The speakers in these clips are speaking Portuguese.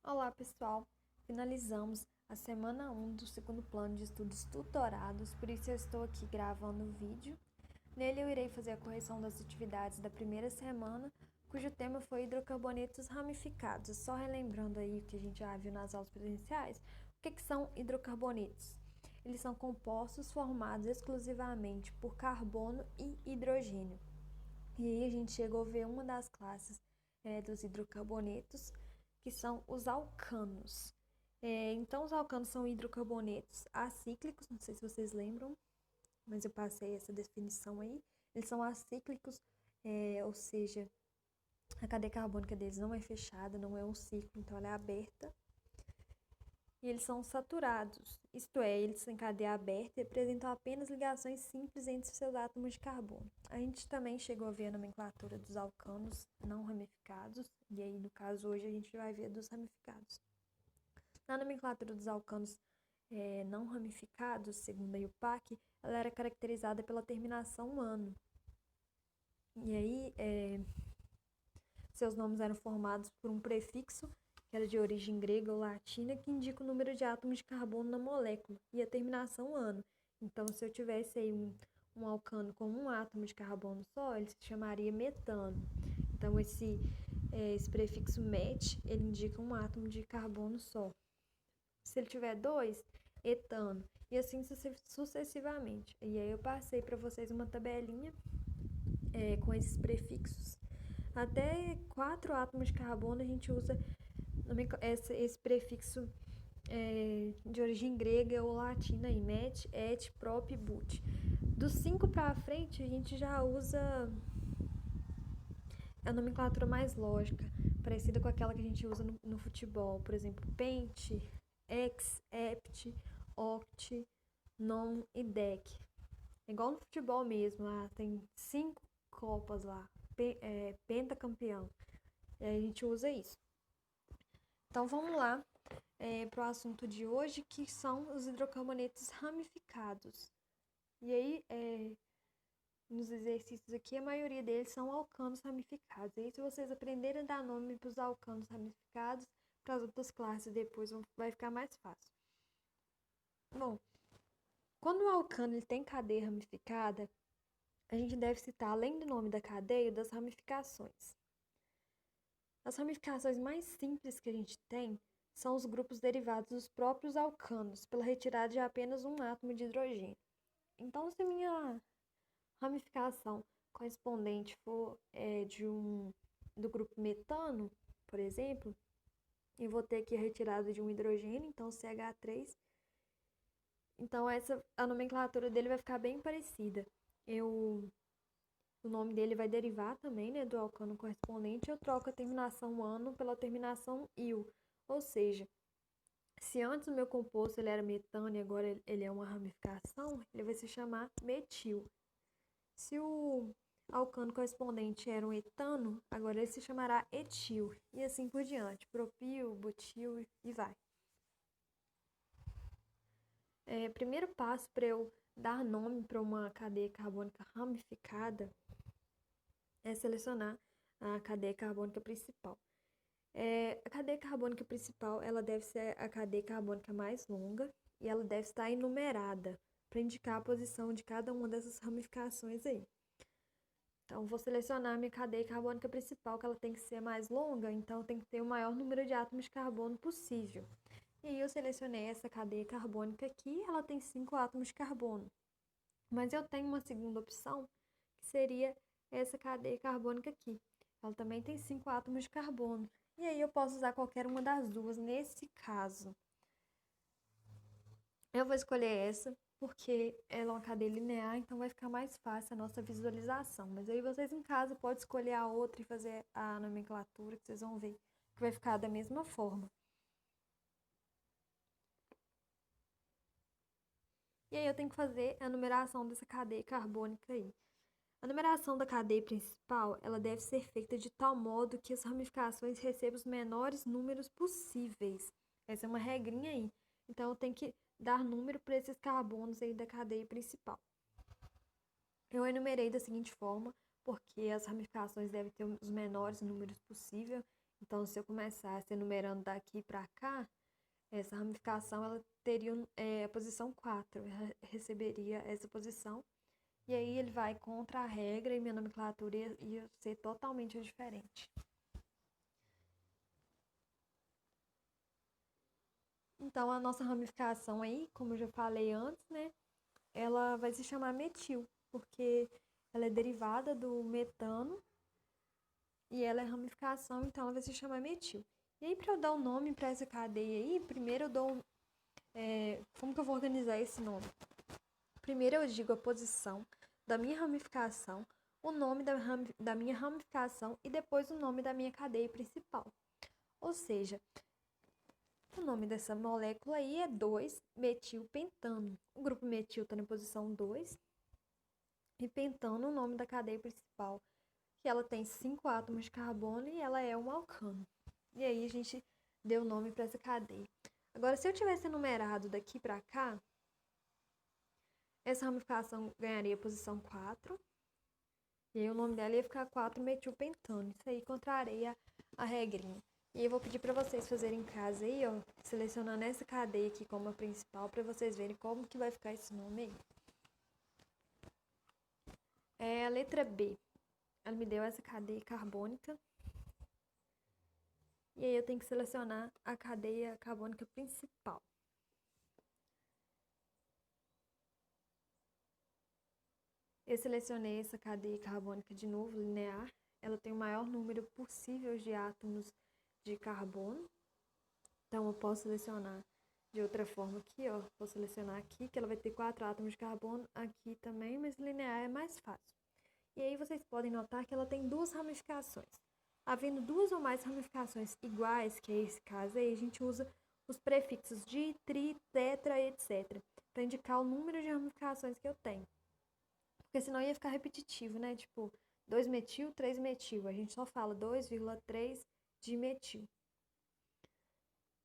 Olá, pessoal! Finalizamos a semana 1 do segundo plano de estudos tutorados, por isso eu estou aqui gravando o vídeo. Nele eu irei fazer a correção das atividades da primeira semana, cujo tema foi hidrocarbonetos ramificados. Só relembrando aí o que a gente já viu nas aulas presenciais, o que são hidrocarbonetos? Eles são compostos formados exclusivamente por carbono e hidrogênio. E aí a gente chegou a ver uma das classes dos hidrocarbonetos, que são os alcanos. Então, os alcanos são hidrocarbonetos acíclicos, não sei se vocês lembram, mas eu passei essa definição aí. Eles são acíclicos, ou seja, a cadeia carbônica deles não é fechada, não é um ciclo, então ela é aberta. E eles são saturados, isto é, eles têm cadeia aberta e apresentam apenas ligações simples entre seus átomos de carbono. A gente também chegou a ver a nomenclatura dos alcanos não ramificados, e aí, no caso, hoje a gente vai ver dos ramificados. Na nomenclatura dos alcanos não ramificados, segundo a IUPAC, ela era caracterizada pela terminação -ano. E aí, seus nomes eram formados por um prefixo, que era de origem grega ou latina, que indica o número de átomos de carbono na molécula, e a terminação -ano. Então, se eu tivesse aí um alcano com um átomo de carbono só, ele se chamaria metano. Então, esse prefixo met, ele indica um átomo de carbono só. Se ele tiver dois, etano, e assim sucessivamente. E aí eu passei para vocês uma tabelinha com esses prefixos. Até 4 átomos de carbono a gente usa esse prefixo de origem grega ou latina, aí, met, et, prop e but. Dos 5 para frente a gente já usa a nomenclatura mais lógica, parecida com aquela que a gente usa no futebol. Por exemplo, pent, ex, hept, oct, non e dec. É igual no futebol mesmo, lá tem 5 copas lá, pentacampeão. E aí a gente usa isso. Então vamos lá para o assunto de hoje, que são os hidrocarbonetos ramificados. E aí, nos exercícios aqui, a maioria deles são alcanos ramificados. E aí, se vocês aprenderem a dar nome para os alcanos ramificados, para as outras classes depois vai ficar mais fácil. Bom, quando o alcano ele tem cadeia ramificada, a gente deve citar, além do nome da cadeia, das ramificações. As ramificações mais simples que a gente tem são os grupos derivados dos próprios alcanos, pela retirada de apenas um átomo de hidrogênio. Então, se minha ramificação correspondente for do grupo metano, por exemplo, eu vou ter aqui a retirada de um hidrogênio, então CH3. Então, a nomenclatura dele vai ficar bem parecida. O nome dele vai derivar também, né, do alcano correspondente. Eu troco a terminação -ano pela terminação -il. Ou seja, se antes o meu composto ele era metano e agora ele é uma ramificação, ele vai se chamar metil. Se o alcano correspondente era um etano, agora ele se chamará etil. E assim por diante, propil, butil e vai. Primeiro passo para eu dar nome para uma cadeia carbônica ramificada é selecionar a cadeia carbônica principal. A cadeia carbônica principal ela deve ser a cadeia carbônica mais longa e ela deve estar enumerada para indicar a posição de cada uma dessas ramificações aí. Então, vou selecionar a minha cadeia carbônica principal, que ela tem que ser mais longa, então tem que ter o maior número de átomos de carbono possível. E aí eu selecionei essa cadeia carbônica aqui, ela tem 5 átomos de carbono. Mas eu tenho uma segunda opção, que seria essa cadeia carbônica aqui. Ela também tem 5 átomos de carbono. E aí eu posso usar qualquer uma das duas nesse caso. Eu vou escolher essa, porque ela é uma cadeia linear, então vai ficar mais fácil a nossa visualização. Mas aí vocês em casa podem escolher a outra e fazer a nomenclatura, que vocês vão ver que vai ficar da mesma forma. E aí eu tenho que fazer a numeração dessa cadeia carbônica aí. A numeração da cadeia principal, ela deve ser feita de tal modo que as ramificações recebam os menores números possíveis. Essa é uma regrinha aí. Então, eu tenho que dar número para esses carbonos aí da cadeia principal. Eu enumerei da seguinte forma, porque as ramificações devem ter os menores números possível. Então, se eu começasse enumerando daqui para cá, essa ramificação ela teria a posição 4, receberia essa posição, e aí ele vai contra a regra e minha nomenclatura ia ser totalmente diferente. Então, a nossa ramificação aí, como eu já falei antes, né, ela vai se chamar metil, porque ela é derivada do metano e ela é ramificação, então ela vai se chamar metil. E aí, para eu dar um nome para essa cadeia aí, primeiro eu dou como que eu vou organizar esse nome? Primeiro eu digo a posição da minha ramificação, o nome da minha ramificação e depois o nome da minha cadeia principal. Ou seja, o nome dessa molécula aí é 2-metilpentano. O grupo metil está na posição 2 e pentano, o nome da cadeia principal, que ela tem 5 átomos de carbono e ela é um alcano. E aí a gente deu nome para essa cadeia. Agora, se eu tivesse enumerado daqui para cá, essa ramificação ganharia a posição 4. E aí o nome dela ia ficar 4-metilpentano. Isso aí contraria a regrinha. E eu vou pedir para vocês fazerem em casa aí, ó, selecionando essa cadeia aqui como a principal, para vocês verem como que vai ficar esse nome aí. A letra B, ela me deu essa cadeia carbônica. E aí eu tenho que selecionar a cadeia carbônica principal. Eu selecionei essa cadeia carbônica de novo, linear. Ela tem o maior número possível de átomos de carbono. Então, eu posso selecionar de outra forma aqui, ó. Vou selecionar aqui, que ela vai ter 4 átomos de carbono, aqui também, mas linear é mais fácil. E aí, vocês podem notar que ela tem 2 ramificações. Havendo 2 ou mais ramificações iguais, que é esse caso aí, a gente usa os prefixos di, tri, tetra, etc. para indicar o número de ramificações que eu tenho. Porque senão ia ficar repetitivo, né? Tipo, 2-metil, 3-metil. A gente só fala 2,3 dimetil.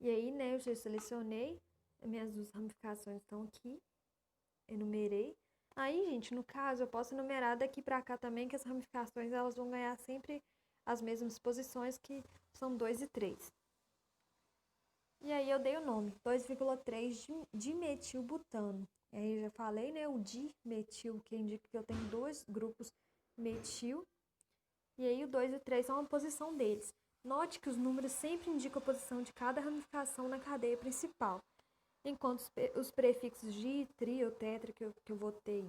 E aí, né, eu já selecionei. As minhas 2 ramificações estão aqui. Enumerei. Aí, gente, no caso, eu posso enumerar daqui pra cá também, que as ramificações elas vão ganhar sempre as mesmas posições, que são 2 e 3. E aí eu dei o nome, 2,3 dimetilbutano. E aí eu já falei, né, o dimetil, que indica que eu tenho 2 grupos metil. E aí o 2 e o 3 são a posição deles. Note que os números sempre indicam a posição de cada ramificação na cadeia principal, enquanto os prefixos di, tri ou tetra que eu botei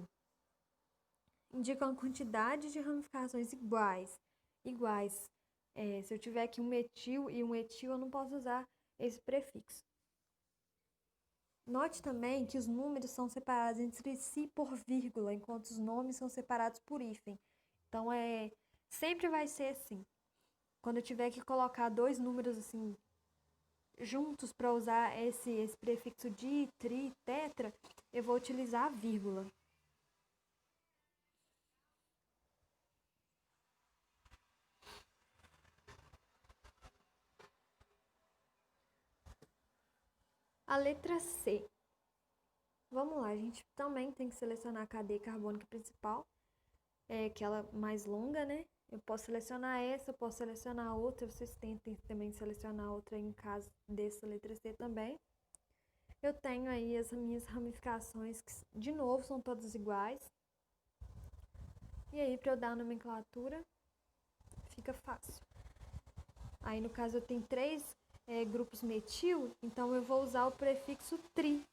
indicam a quantidade de ramificações iguais. Se eu tiver aqui um metil e um etil, eu não posso usar esse prefixo. Note também que os números são separados entre si por vírgula, enquanto os nomes são separados por hífen. Então, sempre vai ser assim. Quando eu tiver que colocar 2 números assim juntos para usar esse prefixo di, tri, tetra, eu vou utilizar a vírgula. A letra C. Vamos lá, a gente também tem que selecionar a cadeia carbônica principal, que ela é mais longa, né? Eu posso selecionar essa, eu posso selecionar outra, vocês tentem também selecionar outra em caso dessa letra C também. Eu tenho aí as minhas ramificações, que de novo são todas iguais. E aí, para eu dar a nomenclatura, fica fácil. Aí, no caso, eu tenho 3 grupos metil, então eu vou usar o prefixo tri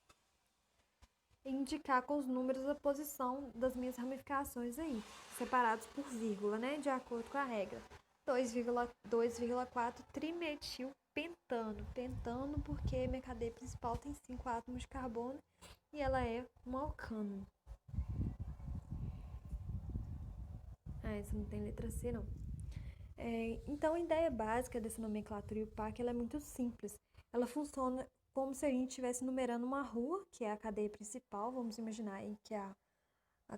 e indicar com os números a posição das minhas ramificações aí, separados por vírgula, né, de acordo com a regra. 2,4 trimetilpentano. Pentano porque minha cadeia principal tem 5 átomos de carbono e ela é um alcano. Essa não tem letra C, não. Então, a ideia básica dessa nomenclatura IUPAC ela é muito simples. Ela funciona como se a gente estivesse numerando uma rua, que é a cadeia principal. Vamos imaginar aí que a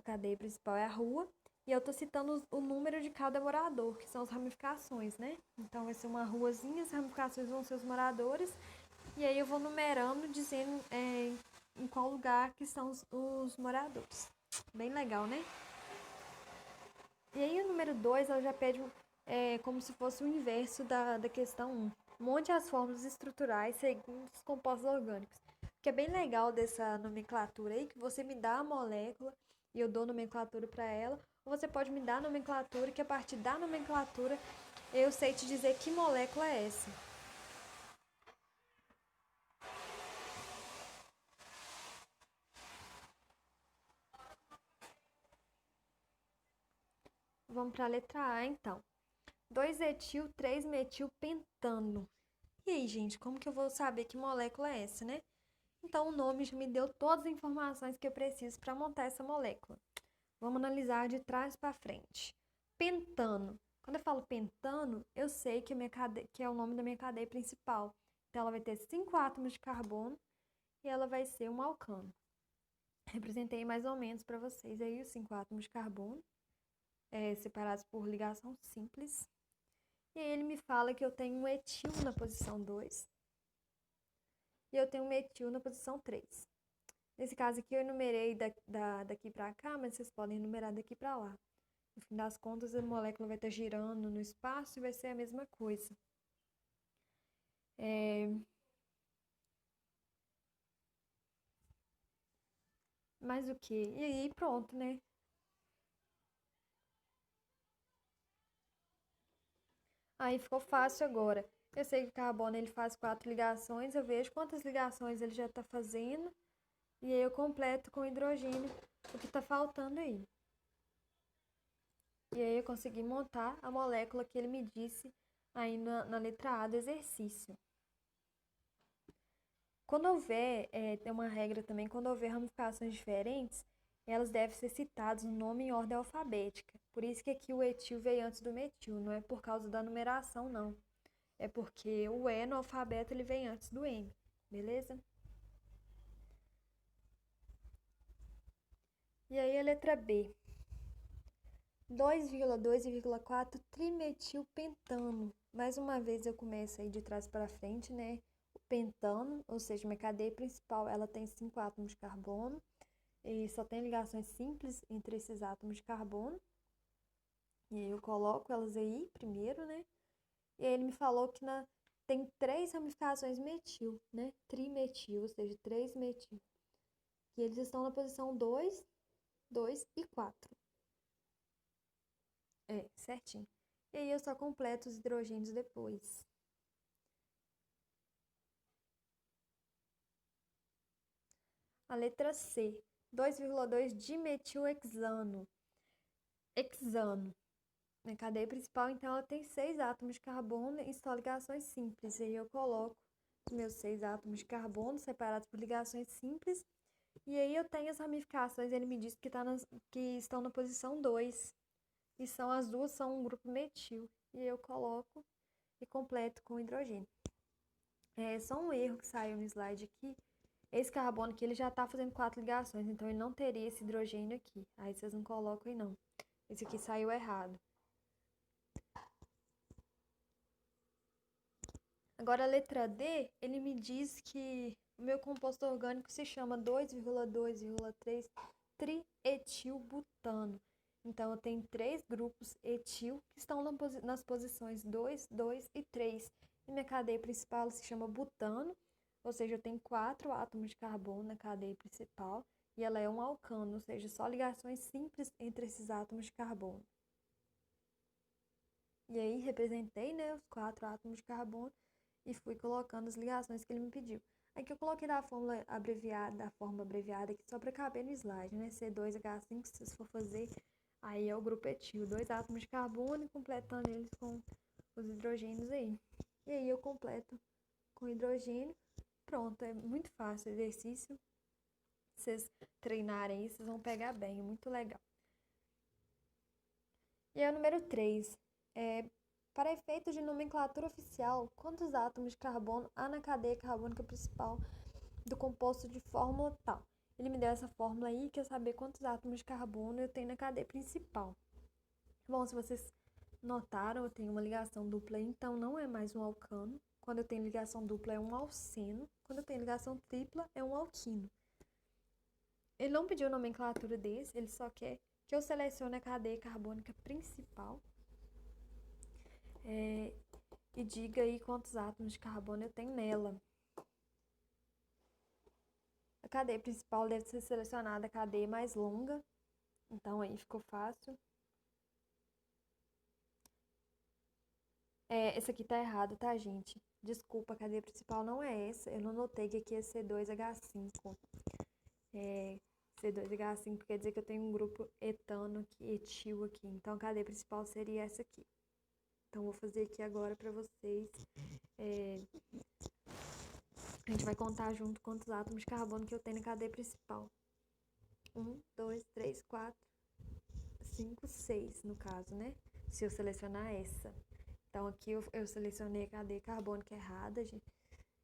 cadeia principal é a rua. E eu estou citando o número de cada morador, que são as ramificações, né? Então, vai ser uma ruazinha, as ramificações vão ser os moradores. E aí eu vou numerando, dizendo em qual lugar que são os moradores. Bem legal, né? E aí o número 2, ela já pede é como se fosse o inverso da questão 1. Monte as fórmulas estruturais segundo os compostos orgânicos. O que é bem legal dessa nomenclatura aí, que você me dá a molécula e eu dou nomenclatura para ela, ou você pode me dar a nomenclatura, que a partir da nomenclatura eu sei te dizer que molécula é essa. Vamos para a letra A, então. 2-etil, 3-metilpentano. E aí, gente, como que eu vou saber que molécula é essa, né? Então, o nome já me deu todas as informações que eu preciso para montar essa molécula. Vamos analisar de trás para frente. Pentano. Quando eu falo pentano, eu sei que, que é o nome da minha cadeia principal. Então, ela vai ter 5 átomos de carbono e ela vai ser um alcano. Representei mais ou menos para vocês aí os 5 átomos de carbono, separados por ligação simples. E aí ele me fala que eu tenho um etil na posição 2 e eu tenho um metil na posição 3. Nesse caso aqui eu enumerei daqui para cá, mas vocês podem enumerar daqui para lá. No fim das contas, a molécula vai estar girando no espaço e vai ser a mesma coisa. Mais o que? E aí pronto, né? Aí ficou fácil agora. Eu sei que o carbono ele faz 4 ligações, eu vejo quantas ligações ele já está fazendo e aí eu completo com hidrogênio o que está faltando aí. E aí eu consegui montar a molécula que ele me disse aí na letra A do exercício. Quando houver, tem uma regra também, quando houver ramificações diferentes, elas devem ser citadas no nome em ordem alfabética. Por isso que aqui o etil veio antes do metil, não é por causa da numeração, não. É porque o E no alfabeto ele vem antes do M, beleza? E aí a letra B. 2,2,4 trimetilpentano. Mais uma vez eu começo aí de trás para frente, né? O pentano, ou seja, minha cadeia principal, ela tem 5 átomos de carbono e só tem ligações simples entre esses átomos de carbono. E aí eu coloco elas aí primeiro, né? E aí ele me falou que tem 3 ramificações metil, né? Trimetil, ou seja, 3 metil. E eles estão na posição 2, 2 e 4. Certinho. E aí eu só completo os hidrogênios depois. A letra C, 2,2 dimetilhexano. Hexano. Na cadeia principal, então, ela tem 6 átomos de carbono e só ligações simples. E aí eu coloco os meus 6 átomos de carbono separados por ligações simples. E aí eu tenho as ramificações, ele me disse que estão na posição 2. E as duas são um grupo metil. E eu coloco e completo com hidrogênio. Só um erro que saiu no slide aqui. Esse carbono aqui ele já está fazendo 4 ligações, então ele não teria esse hidrogênio aqui. Aí vocês não colocam aí não. Esse aqui saiu errado. Agora a letra D, ele me diz que o meu composto orgânico se chama 2,2,3 trietilbutano. Então eu tenho 3 grupos etil que estão nas posições 2, 2 e 3. E minha cadeia principal se chama butano, ou seja, eu tenho 4 átomos de carbono na cadeia principal e ela é um alcano, ou seja, só ligações simples entre esses átomos de carbono. E aí representei, né, os 4 átomos de carbono e fui colocando as ligações que ele me pediu. Aqui eu coloquei da forma abreviada aqui só para caber no slide, né? C2H5, se vocês for fazer, aí é o grupo etil, 2 átomos de carbono e completando eles com os hidrogênios aí. E aí eu completo com hidrogênio. Pronto, é muito fácil o exercício. Se vocês treinarem isso, vocês vão pegar bem, é muito legal. E aí o número 3. Para efeitos de nomenclatura oficial, quantos átomos de carbono há na cadeia carbônica principal do composto de fórmula tal? Ele me deu essa fórmula aí, quer saber quantos átomos de carbono eu tenho na cadeia principal. Bom, se vocês notaram, eu tenho uma ligação dupla, então não é mais um alcano. Quando eu tenho ligação dupla, é um alceno. Quando eu tenho ligação tripla, é um alquino. Ele não pediu nomenclatura desse, ele só quer que eu selecione a cadeia carbônica principal. e diga aí quantos átomos de carbono eu tenho nela. A cadeia principal deve ser selecionada a cadeia mais longa, então aí ficou fácil. Esse aqui tá errado, tá, gente? Desculpa, a cadeia principal não é essa. Eu não notei que aqui é C2H5. C2H5 quer dizer que eu tenho um grupo etano aqui, etil aqui. Então, a cadeia principal seria essa aqui. Então, vou fazer aqui agora pra vocês. A gente vai contar junto quantos átomos de carbono que eu tenho na cadeia principal. 1, 2, 3, 4, 5, 6, no caso, né? Se eu selecionar essa. Então, aqui eu selecionei a cadeia carbônica errada, gente.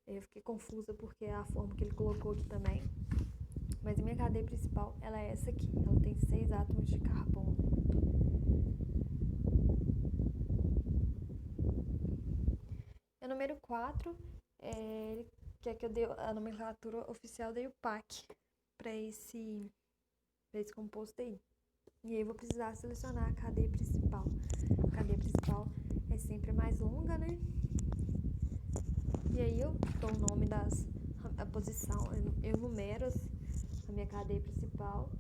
Eu fiquei confusa porque é a forma que ele colocou aqui também. Mas a minha cadeia principal, ela é essa aqui. Ela tem 6 átomos de carbono. E o número 4, ele quer que eu dê a nomenclatura oficial da IUPAC para esse composto aí. E aí eu vou precisar selecionar a cadeia principal. A cadeia principal é sempre mais longa, né? E aí eu dou o nome a posição, eu numero a minha cadeia principal.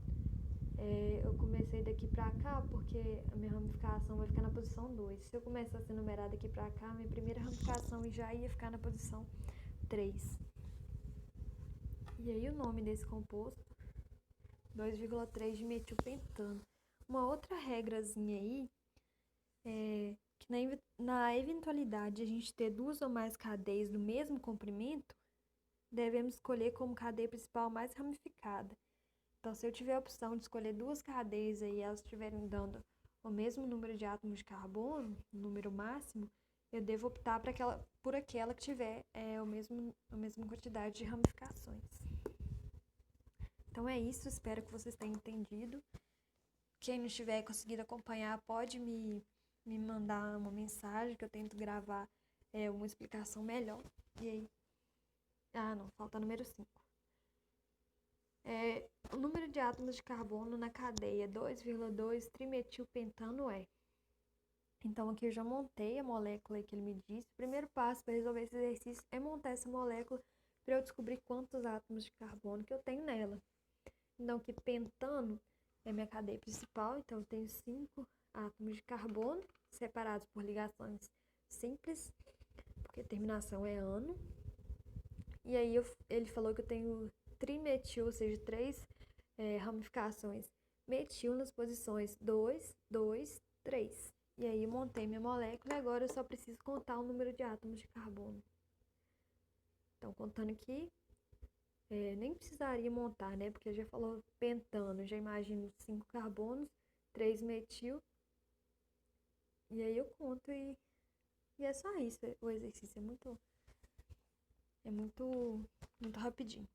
Eu comecei daqui pra cá porque a minha ramificação vai ficar na posição 2. Se eu começasse a numerar daqui pra cá, minha primeira ramificação já ia ficar na posição 3. E aí o nome desse composto, 2,3 de metilpentano. Uma outra regrazinha aí é que na eventualidade de a gente ter 2 ou mais cadeias do mesmo comprimento, devemos escolher como cadeia principal mais ramificada. Então, se eu tiver a opção de escolher 2 cadeias e elas estiverem dando o mesmo número de átomos de carbono, o número máximo, eu devo optar por aquela que tiver a mesma quantidade de ramificações. Então é isso, espero que vocês tenham entendido. Quem não estiver conseguindo acompanhar, pode me mandar uma mensagem que eu tento gravar uma explicação melhor. E aí... não, falta o número 5. O número de átomos de carbono na cadeia 2,2 trimetilpentano é. Então, aqui eu já montei a molécula que ele me disse. O primeiro passo para resolver esse exercício é montar essa molécula para eu descobrir quantos átomos de carbono que eu tenho nela. Então, aqui pentano é minha cadeia principal, então eu tenho 5 átomos de carbono separados por ligações simples, porque a terminação é ano. E aí ele falou que eu tenho trimetil, ou seja, 3 ramificações metil nas posições 2, 2, 3. E aí eu montei minha molécula e agora eu só preciso contar o número de átomos de carbono. Então, contando aqui, nem precisaria montar, né? Porque já falou pentano, já imagino 5 carbonos, 3 metil. E aí eu conto e é só isso. O exercício é muito rapidinho.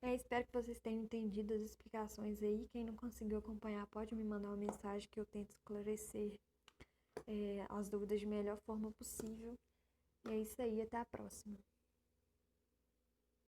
Espero que vocês tenham entendido as explicações aí. Quem não conseguiu acompanhar, pode me mandar uma mensagem que eu tento esclarecer as dúvidas de melhor forma possível. E é isso aí, até a próxima.